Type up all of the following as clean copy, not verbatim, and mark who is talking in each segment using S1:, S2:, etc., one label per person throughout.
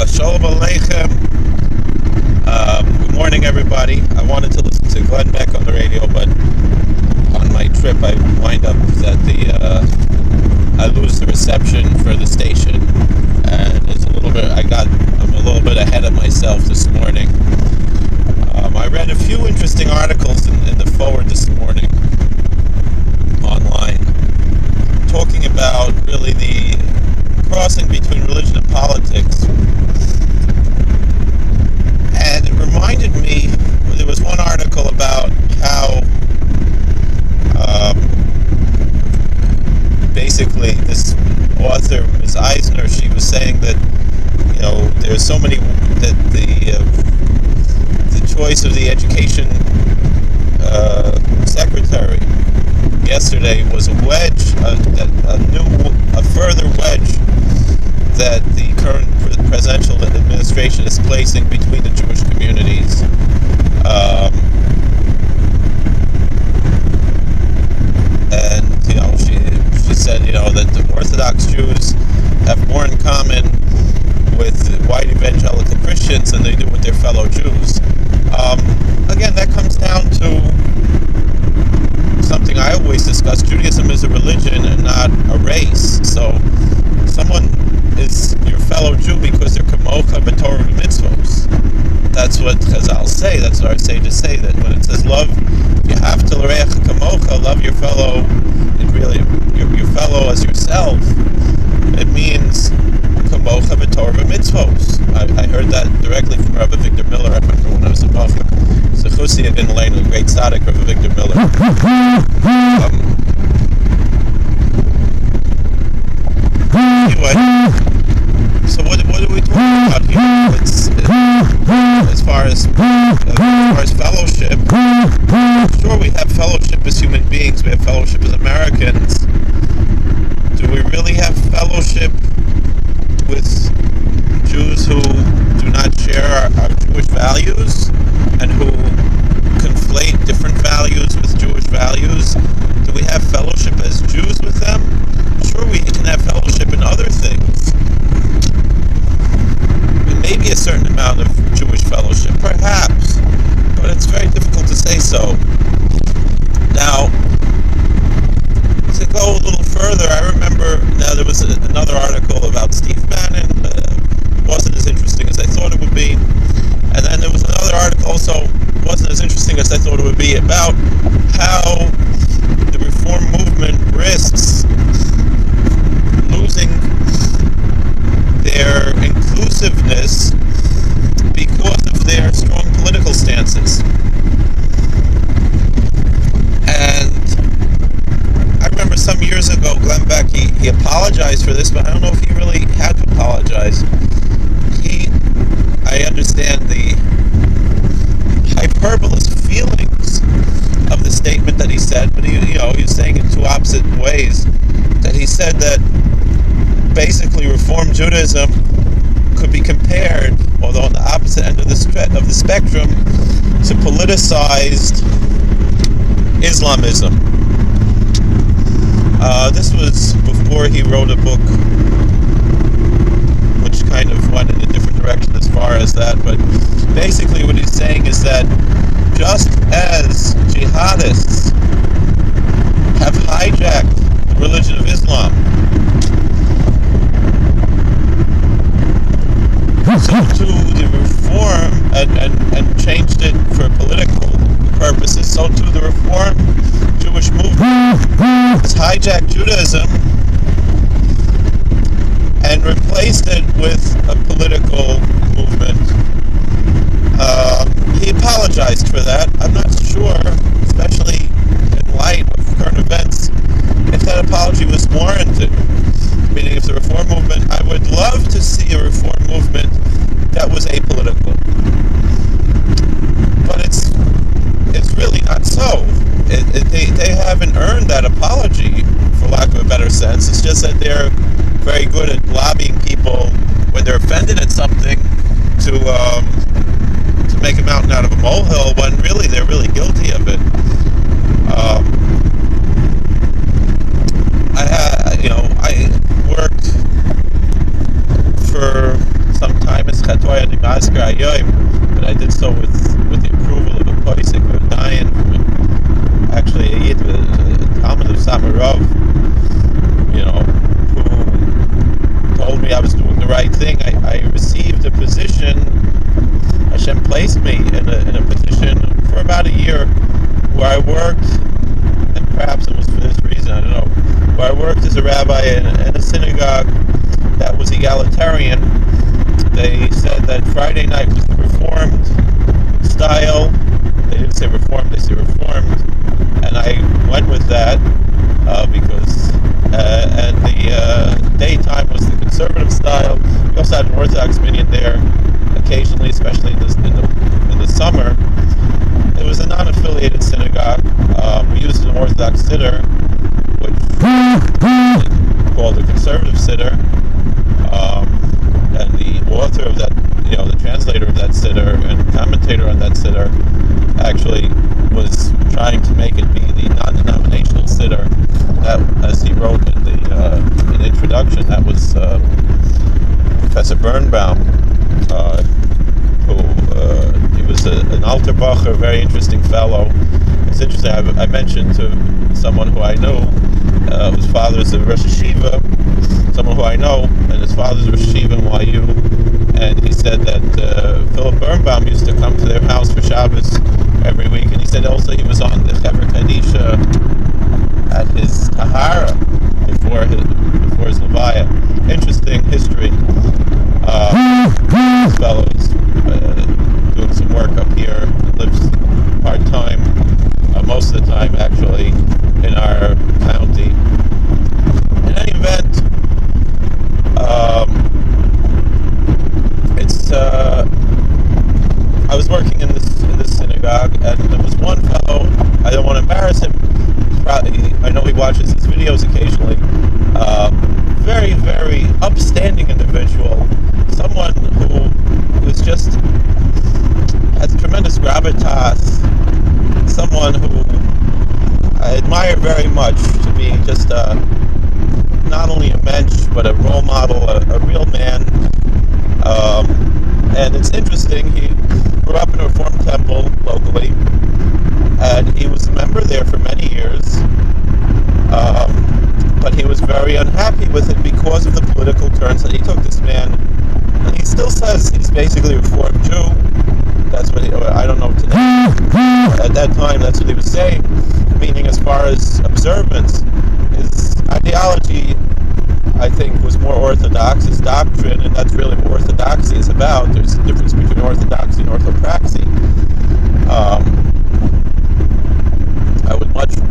S1: Shalom Aleichem. Good morning, everybody. I wanted to listen to Glenn Beck on the radio, but on my trip, I wind up that I lose the reception for the station, and it's a little bit. I'm a little bit ahead of myself this morning. I read a few interesting articles in the forward this morning online, talking about really the crossing between religion and politics. And it reminded me, there was one article about how basically this author, Ms. Eisner, she was saying that, there's so many, that the choice of the education secretary yesterday was a wedge, a further wedge that the current presidential administration is placing between the Jewish communities. And she said, that the Orthodox Jews have more in common with white evangelical Christians than they do with their fellow Jews. Again, that comes down to something I always discuss. Judaism is a religion and not a race. So someone is your fellow Jew because they're kamocha b'torah v'mitzvos. That's what Chazal say. That's what our sages say, that when it says love, you have to l'reach kamocha, love your fellow, your fellow as yourself. It means kamocha b'torah v'mitzvos. I heard that directly from Rabbi Victor Miller. I remember when I was in Bafra. Zechusi in Lane, a great tzaddik, Rabbi Victor Miller. Anyway, so what are we talking about here? It's as far as fellowship. Sure, we have fellowship as human beings. We have fellowship as Americans. Do we really have fellowship with Jews who do not share our Jewish values and who conflate different values with Jewish values? Do we have fellowship as Jews with them? Sure, we can have fellowship in other things. There may be a certain amount of Jewish fellowship, perhaps, but it's very difficult to say so. Now, to go a little further, I remember, there was another article about Steve Bannon. It wasn't as interesting as I thought it would be. And then there was another article also, wasn't as interesting as I thought it would be, about how the reform movement risks losing their inclusiveness because of their strong political stances. And I remember some years ago, Glenn Beck, he apologized for this, but I don't know if he really had to apologize. I understand the hyperbolous feelings of the statement that he said, but he was saying in two opposite ways. That he said that basically Reform Judaism could be compared, although on the opposite end of the spectrum, to politicized Islamism. This was before he wrote a book which kind of went in a different direction as far as that, but basically what he's saying is that just as jihadists have hijacked the religion of Islam, so too the reform and changed it for political purposes, so too the reform Jewish movement has hijacked Judaism and replaced it with a political movement. He apologized for that. I'm not sure, especially in light of current events, if that apology was warranted. Meaning, if the reform movement, I would love to see a reform movement that was apolitical. But it's really not so. They haven't earned that apology, for lack of a better sense. It's just that they're very good at lobbying people when they're offended at something to make a mountain out of a molehill, when really they're really guilty of it. I worked for some time as Masker Ayoim, but I did so with the approval of a Poisik of Dayan, actually a Yid, a Talmud of Samarov, who told me I was doing the right thing. I received a position. Hashem placed me in a position for about a year where I worked, and perhaps it was for this reason, I don't know, where I worked as a rabbi in a synagogue that was egalitarian. They said that Friday night was the Reformed style. They didn't say Reformed, they said Reformed. And I went with that because, and the daytime was the conservative style. We also had an Orthodox minyan there occasionally, especially in the summer. It was a non-affiliated synagogue. We used an Orthodox siddur, which is called a conservative siddur. And the author of that, the translator of that siddur and commentator on that siddur actually was trying to make it be the non-denominational siddur. That, as he wrote in the introduction, that was Professor Birnbaum, who he was an alter bacher, a very interesting fellow. It's interesting, I mentioned to someone who I knew, whose father is a Rosh Yeshiva, someone who I know, and his father's Rosh Yeshiva in YU, and he said that Philip Birnbaum used to come to their house for Shabbos every week, and he said also he was on the Chaver Kadisha at his Tahara before his Levaya. Interesting history. This fellow is doing some work up here, lives part-time, most of the time actually, in our county. In any event, I was working in this synagogue, and there was one fellow. I don't want to embarrass him. I know he watches his videos occasionally. Very, very upstanding individual. Someone who was just has tremendous gravitas. Someone who I admire very much to be just not only a mensch, but a role model, a real man. And it's interesting, he grew up in a Reformed temple locally, and he was a member there for many years, but he was very unhappy with it because of the political turns that he took. This man, and he still says he's basically a Reformed Jew. That's what I don't know today. At that time, that's what he was saying, meaning as far as observance, his ideology, I think, was more orthodox, his doctrine, and that's really what orthodoxy is about. There's a difference between orthodoxy and orthopraxy.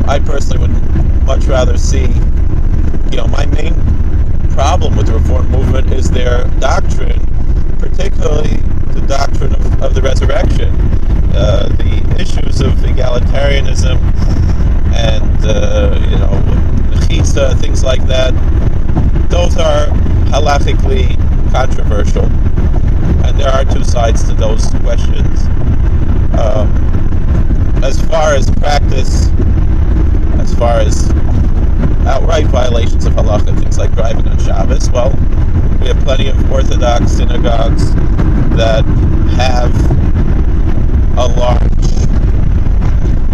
S1: I personally would much rather see, my main problem with the Reform movement is their doctrine, particularly the doctrine of the resurrection, the issues of egalitarianism and, mechitza, things like that. Those are halachically controversial, and there are two sides to those questions. As far as practice, as far as outright violations of halacha, things like driving on Shabbos, well, we have plenty of Orthodox synagogues that have a large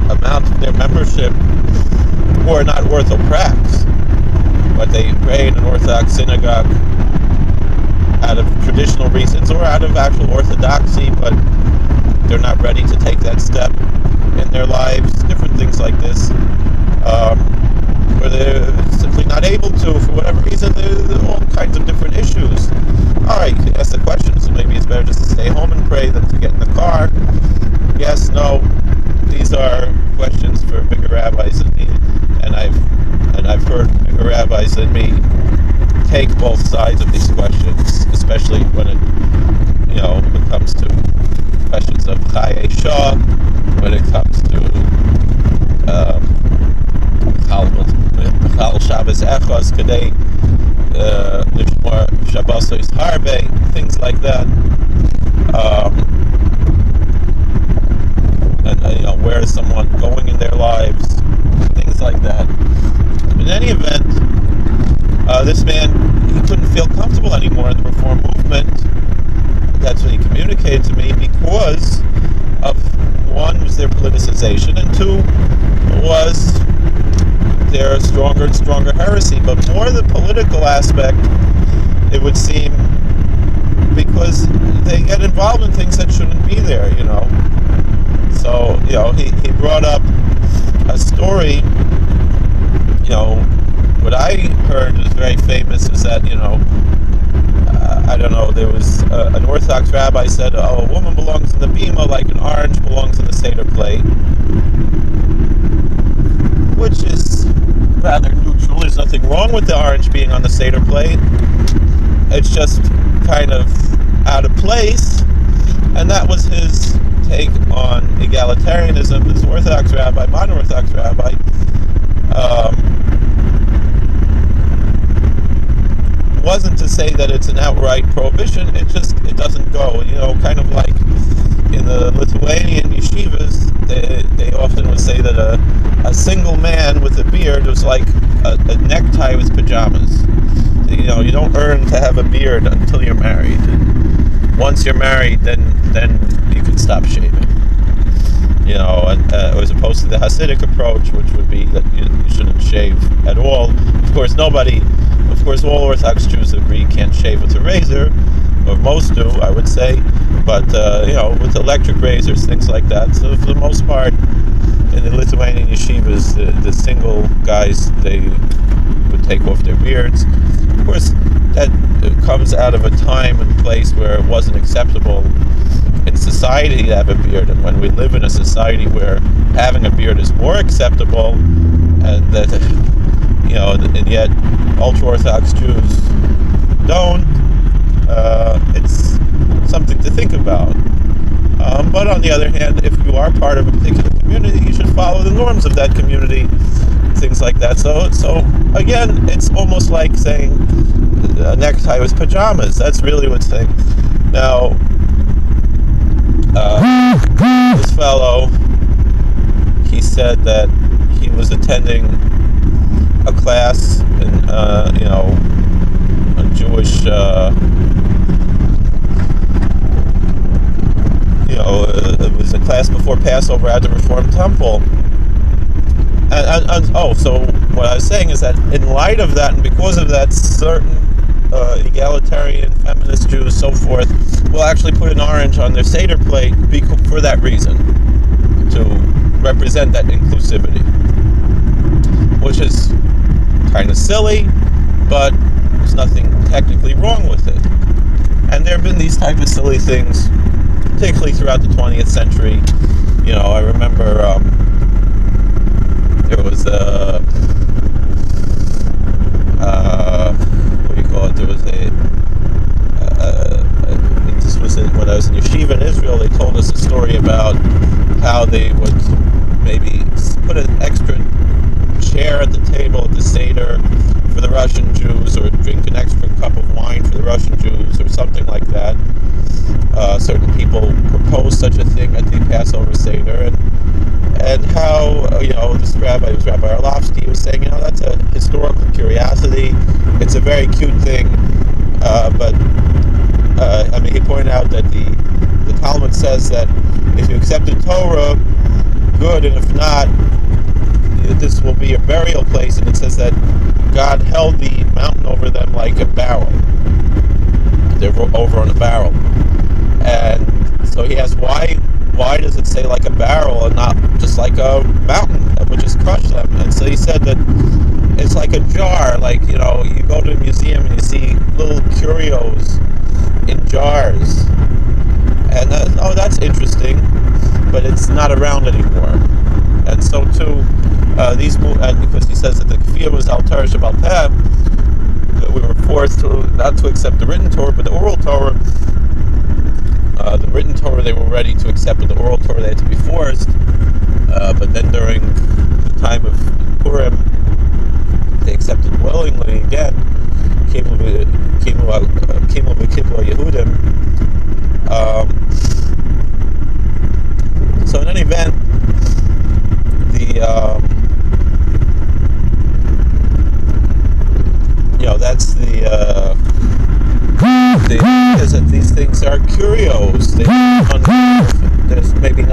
S1: amount of their membership who are not orthoprax, but they pray in an Orthodox synagogue out of traditional reasons or out of actual orthodoxy, but they're not ready to take that step in their lives, different things like this, where they're simply not able to, for whatever reason. There are all kinds of different issues. Alright, you can ask the question, so maybe it's better just to stay home and pray than to get in the car. Yes, no, these are questions for bigger rabbis than me, and I've heard bigger rabbis than me take both sides of these questions, especially when it comes to questions of Chaye Shah, when it comes to Chal Shabbos Echos Kadei Lishmor Shabbosos Harbe, things like that. And where is someone going in their lives, things like that. In any event, this man, he couldn't feel comfortable anymore in the Reform movement. That's what he communicated. communicated to me because of, one, was their politicization, and two, was their stronger and stronger heresy. But more the political aspect, it would seem, because they get involved in things that shouldn't be there, So, he brought up a story, what I heard is very famous is that, I don't know, there was an Orthodox rabbi said, a woman belongs in the bima like an orange belongs in the Seder plate, which is rather neutral. There's nothing wrong with the orange being on the Seder plate. It's just kind of out of place, and that was his take on egalitarianism. This Orthodox rabbi, modern Orthodox rabbi, wasn't to say that it's an outright prohibition. It doesn't go. Kind of like in the Lithuanian yeshivas, they often would say that a single man with a beard was like a necktie with pajamas. You don't earn to have a beard until you're married. And once you're married, then you can stop shaving. As opposed to the Hasidic approach, which would be that you shouldn't shave at all. Of course, all Orthodox Jews agree you can't shave with a razor, or most do, I would say. But with electric razors, things like that. So for the most part, in the Lithuanian yeshivas, the single guys, they would take off their beards. Of course, that comes out of a time and place where it wasn't acceptable in society to have a beard, and when we live in a society where having a beard is more acceptable, and that and yet ultra-Orthodox Jews don't, it's something to think about. But on the other hand, if you are part of a particular community, you should follow the norms of that community, things like that. So again, it's almost like saying a necktie with pajamas. That's really what's saying. Now, this fellow, he said that he was attending a class in, a Jewish, it was a class before Passover at the Reformed Temple. So what I was saying is that in light of that, and because of that, certain egalitarian, feminist Jews, so forth, will actually put an orange on their Seder plate for that reason, to represent that inclusivity, which is kind of silly, but there's nothing technically wrong with it. And there have been these type of silly things, particularly throughout the 20th century. I remember there was this was when I was in yeshiva in Israel. They told us a story about how they would maybe put an extra chair at the table at the Seder for the Russian Jews, or drink an extra cup of wine for the Russian Jews, or something like that. Certain people proposed such a thing at the Passover Seder, and how, this rabbi, was Rabbi Arlovsky, was saying, that's a historical curiosity. It's a very cute thing, but he pointed out that the Talmud says that if you accepted Torah, good, and if not, this will be a burial place, and it says that God held the mountain over them like a barrel. They're over on a barrel. And so he asked, why does it say like a barrel and not just like a mountain that would just crush them? And so he said that it's like a jar, like, you go to a museum and you see little curios in jars. And that's interesting, but it's not around anymore. And so too, because he says that the kfir was altar Shabbat Peh, we were forced not to accept the written Torah, but the oral Torah. The written Torah they were ready to accept, but the oral Torah they had to be forced. But then during the time of Purim, they accepted willingly again. Kimu v'kiblo Yehudim. So in any event, that's the is that these things are curios. There's maybe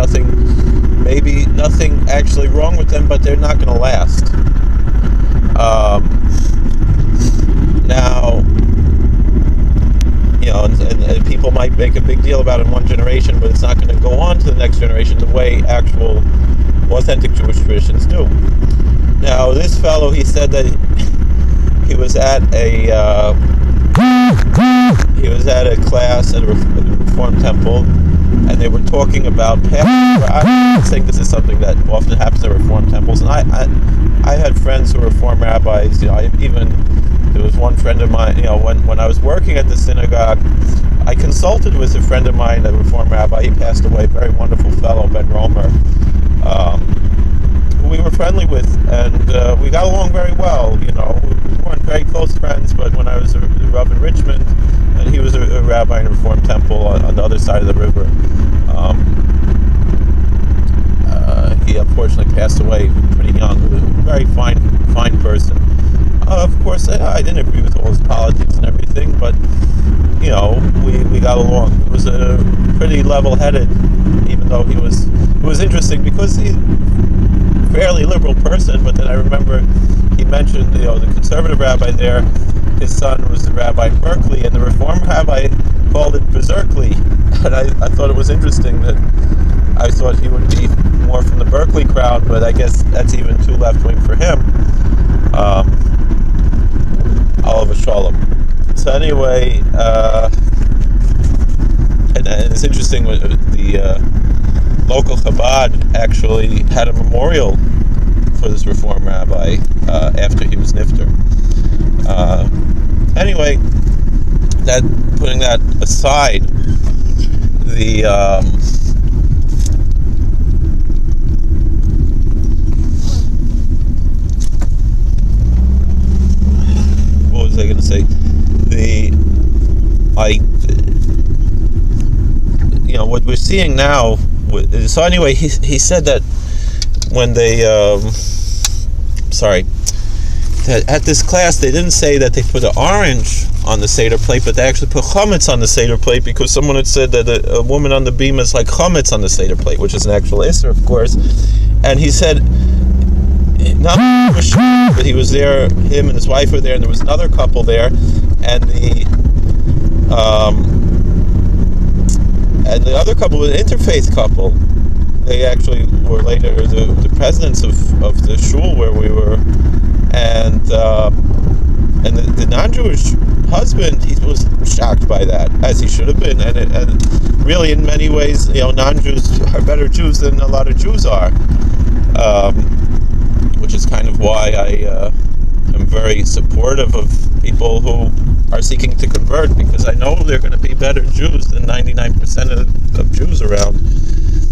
S1: nothing actually wrong with them, but they're not going to last. Now, and people might make a big deal about it in one generation, but it's not going to go on to the next generation the way actual authentic Jewish traditions do. Now, this fellow, he said that he was at a class at a Reform temple, and they were talking about I'm saying this is something that often happens at Reform temples, and I had friends who were Reform rabbis. There was one friend of mine, when I was working at the synagogue, I consulted with a friend of mine, a Reform rabbi. He passed away, a very wonderful fellow, Ben Romer, who we were friendly with, and we got along very well. We weren't very close friends, but when I was a Rav in Richmond, and he was a rabbi in a Reform temple on the other side of the river, he unfortunately passed away pretty young. He was a very fine person. Of course, I didn't agree with all his politics and everything, but we got along. It was a pretty level-headed, even though it was interesting because he's a fairly liberal person. But then I remember he mentioned the conservative rabbi there. His son was the rabbi in Berkeley, and the Reform rabbi called it Berserkly. And I thought it was interesting that I thought he would be more from the Berkeley crowd, but I guess that's even too left-wing for him. Oliver Shalom. So anyway, and it's interesting, the local Chabad actually had a memorial for this Reform rabbi after he was nifter. Anyway, putting that aside, what was I going to say? What we're seeing now. So anyway, he said that when they, that at this class they didn't say that they put an orange on the Seder plate, but they actually put chametz on the Seder plate because someone had said that a woman on the beam is like chametz on the Seder plate, which is an actual isser, of course. And he said, not but he was there, him and his wife were there, and there was another couple there, and the other couple was an interfaith couple. They actually were later the presidents of the shul where we were, and the non-Jewish husband, he was shocked by that, as he should have been, and really in many ways, non-Jews are better Jews than a lot of Jews are, which is kind of why I am very supportive of people who are seeking to convert, because I know they're going to be better Jews than 99% of Jews around.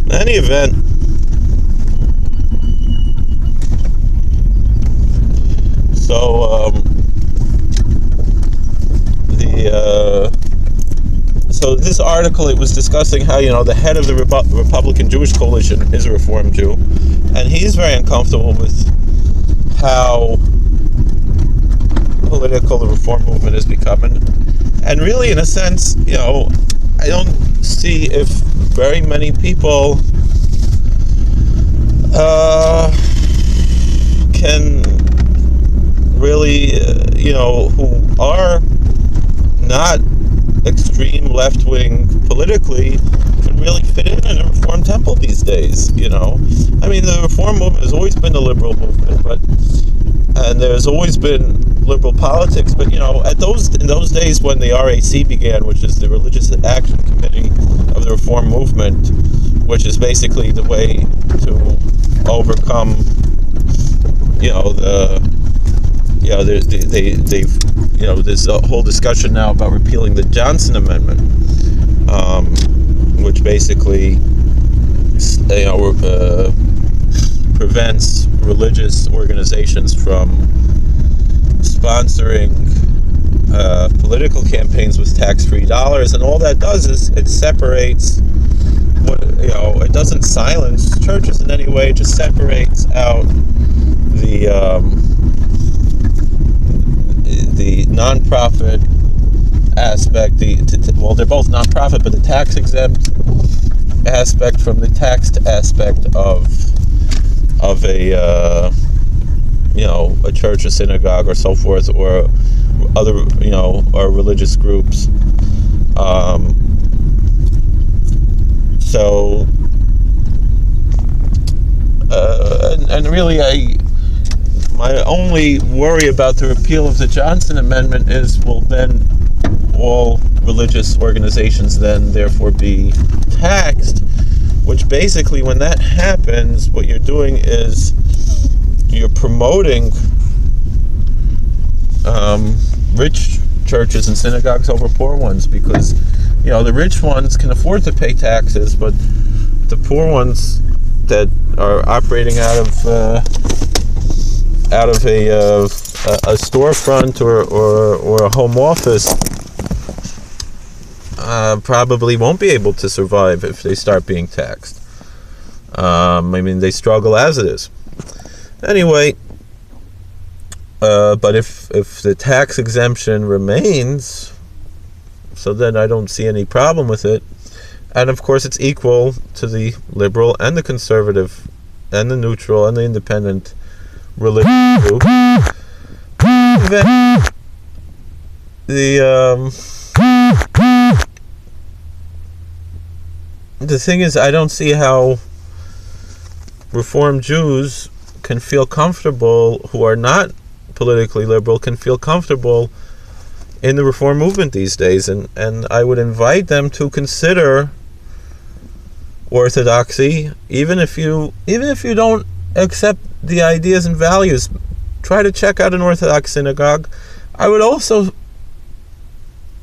S1: In any event, so this article, it was discussing how the head of the Republican Jewish Coalition is a Reform Jew, and he's very uncomfortable with how political the Reform movement is becoming. And really, in a sense, I don't see if very many people can really, who are not extreme left-wing politically, can really fit in a Reform temple these days. I mean, the Reform movement has always been a liberal movement, and there's always been liberal politics, but in those days when the RAC began, which is the Religious Action Committee of the Reform movement, which is basically the way to overcome there's a whole discussion now about repealing the Johnson Amendment, which basically prevents religious organizations from sponsoring political campaigns with tax-free dollars, and all that does is it separates it doesn't silence churches in any way, it just separates out the non-profit aspect, they're both nonprofit, but the tax exempt aspect from the taxed aspect of a a church, a synagogue, or so forth, or other or religious groups. And really, my only worry about the repeal of the Johnson Amendment is, will then all religious organizations then therefore be taxed, which basically, when that happens, what you're doing is you're promoting rich churches and synagogues over poor ones, because the rich ones can afford to pay taxes, but the poor ones that are operating out of a storefront or a home office probably won't be able to survive if they start being taxed. They struggle as it is. Anyway, but if the tax exemption remains, so then I don't see any problem with it. And of course, it's equal to the liberal and the conservative and the neutral and the independent religious group. Then the thing is, I don't see how Reform Jews can feel comfortable, who are not politically liberal, can feel comfortable in the Reform movement these days. And I would invite them to consider orthodoxy, even if you don't accept the ideas and values. Try to check out an Orthodox synagogue. I would also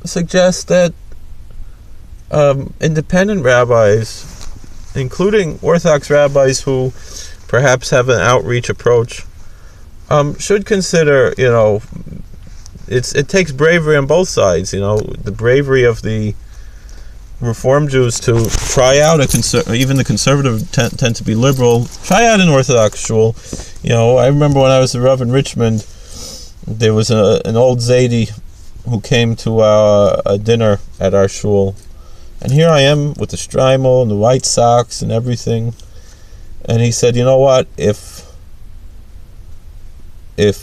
S1: suggest that independent rabbis, including Orthodox rabbis who perhaps have an outreach approach, should consider, it takes bravery on both sides, the bravery of the Reform Jews to try out even the conservative tend to be liberal, try out an Orthodox shul. I remember when I was a Rav in Richmond, there was an old Zaidi who came to a dinner at our shul, and here I am with the shtreimel and the white socks and everything, and he said, you know what, if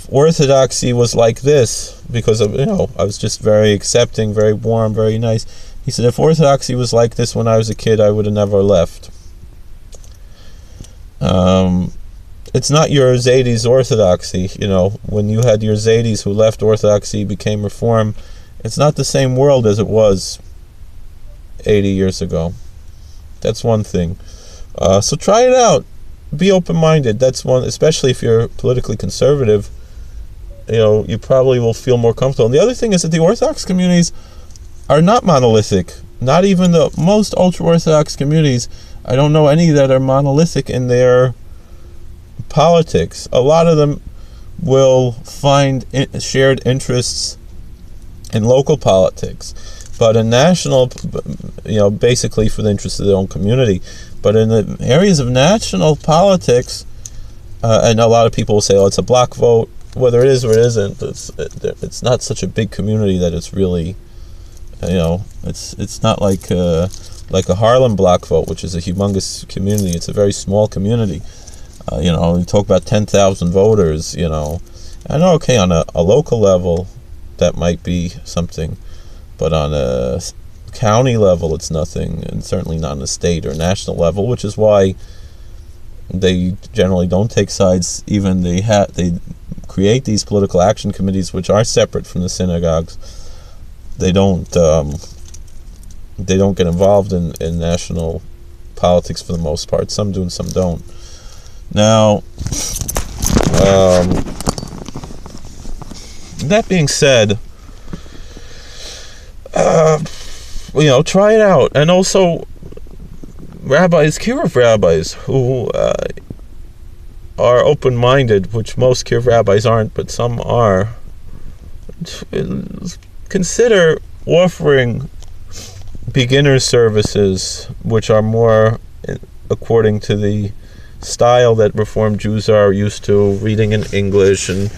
S1: Orthodoxy was like this, because of I was just very accepting, very warm, very nice. He said, if Orthodoxy was like this when I was a kid, I would have never left. It's not your Zaydis Orthodoxy. When you had your Zaydis who left Orthodoxy, became Reform, it's not the same world as it was 80 years ago. That's one thing. So try it out. Be open-minded. That's one, especially if you're politically conservative, you probably will feel more comfortable. And the other thing is that the Orthodox communities are not monolithic. Not even the most ultra-Orthodox communities. I don't know any that are monolithic in their politics. A lot of them will find shared interests in local politics, but in national, basically for the interests of their own community. But in the areas of national politics, and a lot of people will say, it's a block vote. Whether it is or it isn't, it's not such a big community that it's really, it's not like a Harlem block vote, which is a humongous community. It's a very small community. We talk about 10,000 voters, I know, okay, on a local level, that might be something, but on a county level, it's nothing, and certainly not on a state or national level, which is why they generally don't take sides. Even they create these political action committees, which are separate from the synagogues. They don't get involved in national politics for the most part. Some do and some don't. Now, that being said, try it out. And also, Kiruv rabbis who are open-minded, which most Kiruv rabbis aren't, but some are, consider offering beginner services, which are more according to the style that Reform Jews are used to, reading in English, and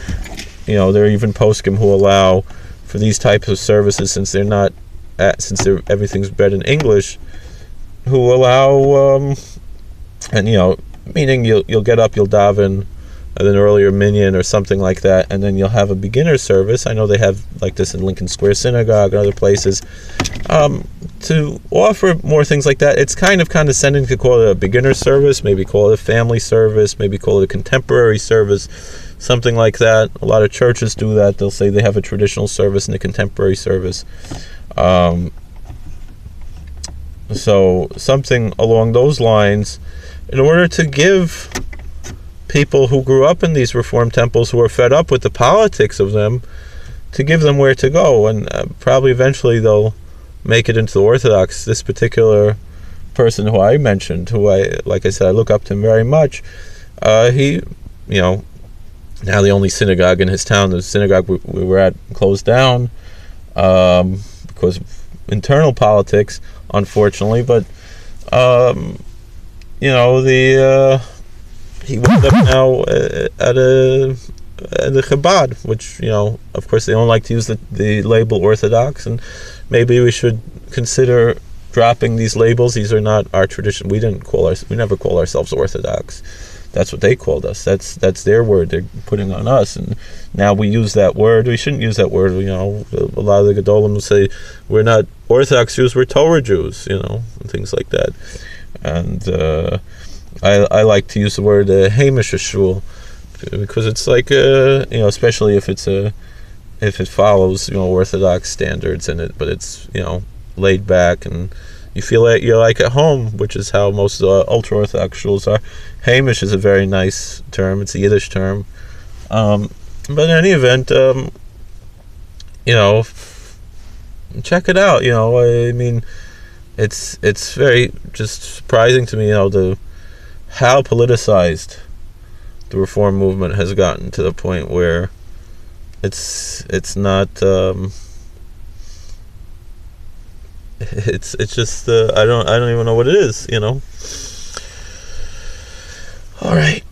S1: there are even poskim who allow for these types of services, since everything's read in English, who allow meaning you'll get up, you'll daven an earlier minyan or something like that, and then you'll have a beginner service. I know they have like this in Lincoln Square Synagogue and other places. To offer more things like that, it's kind of condescending to call it a beginner service, maybe call it a family service, maybe call it a contemporary service, something like that. A lot of churches do that. They'll say they have a traditional service and a contemporary service. So something along those lines, in order to give people who grew up in these Reform temples, who are fed up with the politics of them, to give them where to go, and probably eventually they'll make it into the Orthodox. This particular person who I mentioned, who like I said, I look up to him very much, he, now the only synagogue in his town, the synagogue we were at, closed down because of internal politics, unfortunately, but he wound up now at the Chabad, which, of course they don't like to use the label Orthodox, and maybe we should consider dropping these labels. These are not our tradition. We never call ourselves Orthodox. That's what they called us. That's their word they're putting on us, and now we use that word. We shouldn't use that word. A lot of the Gedolim will say we're not Orthodox Jews, we're Torah Jews, and things like that. And I like to use the word Hamish Shul, because it's like especially if it follows Orthodox standards in it, but it's laid back and you feel like you're like at home, which is how most of the ultra Orthodox shuls are. Hamish is a very nice term. It's a Yiddish term, but in any event, check it out. I mean, it's very just surprising to me, how politicized the Reform movement has gotten, to the point where it's not it's just I don't even know what it is. All right.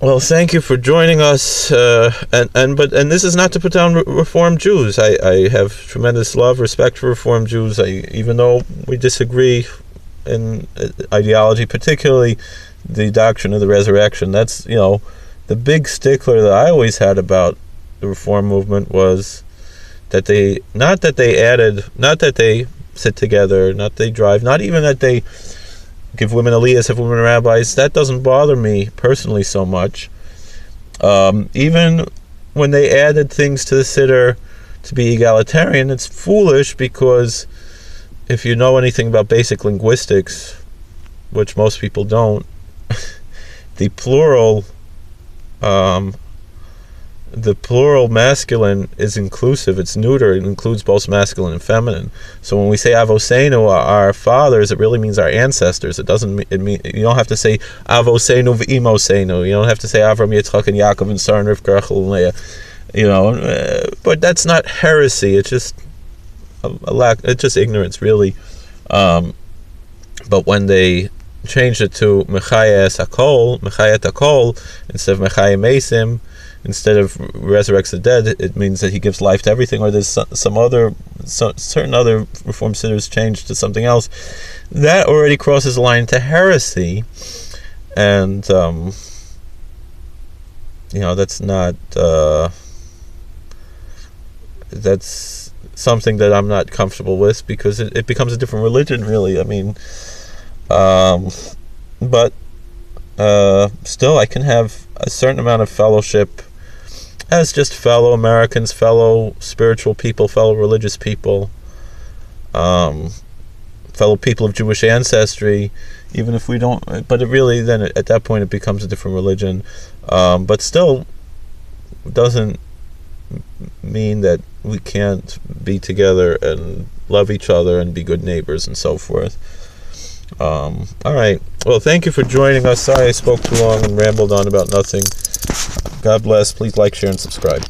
S1: Well, thank you for joining us. And this is not to put down Reform Jews. I have tremendous love, respect for Reform Jews. Even though we disagree in ideology, particularly the doctrine of the resurrection. That's the big stickler that I always had about the Reform movement was that they sit together, not they drive, not even that they give women aliyahs, have women rabbis. That doesn't bother me personally so much. Even when they added things to the Siddur to be egalitarian, it's foolish, because if you know anything about basic linguistics, which most people don't, the plural masculine is inclusive. It's neuter. It includes both masculine and feminine. So when we say Avoseinu, our fathers, it really means our ancestors. It doesn't. It mean you don't have to say Avoseinu v'Imoseinu. You don't have to say Avram, Yitzchak, and Yaakov, and Sarah, and Rivka, Rachel, and Leah. But that's not heresy. It's just a lack. It's just ignorance, really. But when they changed it to Mechayat Hakol, instead of Mechayat Mesim, instead of resurrects the dead, it means that he gives life to everything, or there's certain other Reform Siddurs changed to something else. That already crosses the line to heresy, and that's not that's something that I'm not comfortable with, because it becomes a different religion, really. I mean, but still I can have a certain amount of fellowship as just fellow Americans, fellow spiritual people, fellow religious people, fellow people of Jewish ancestry, even if we don't, but it really, then at that point it becomes a different religion, but still doesn't mean that we can't be together and love each other and be good neighbors and so forth. All right. Well, thank you for joining us. Sorry I spoke too long and rambled on about nothing. God bless. Please like, share, and subscribe.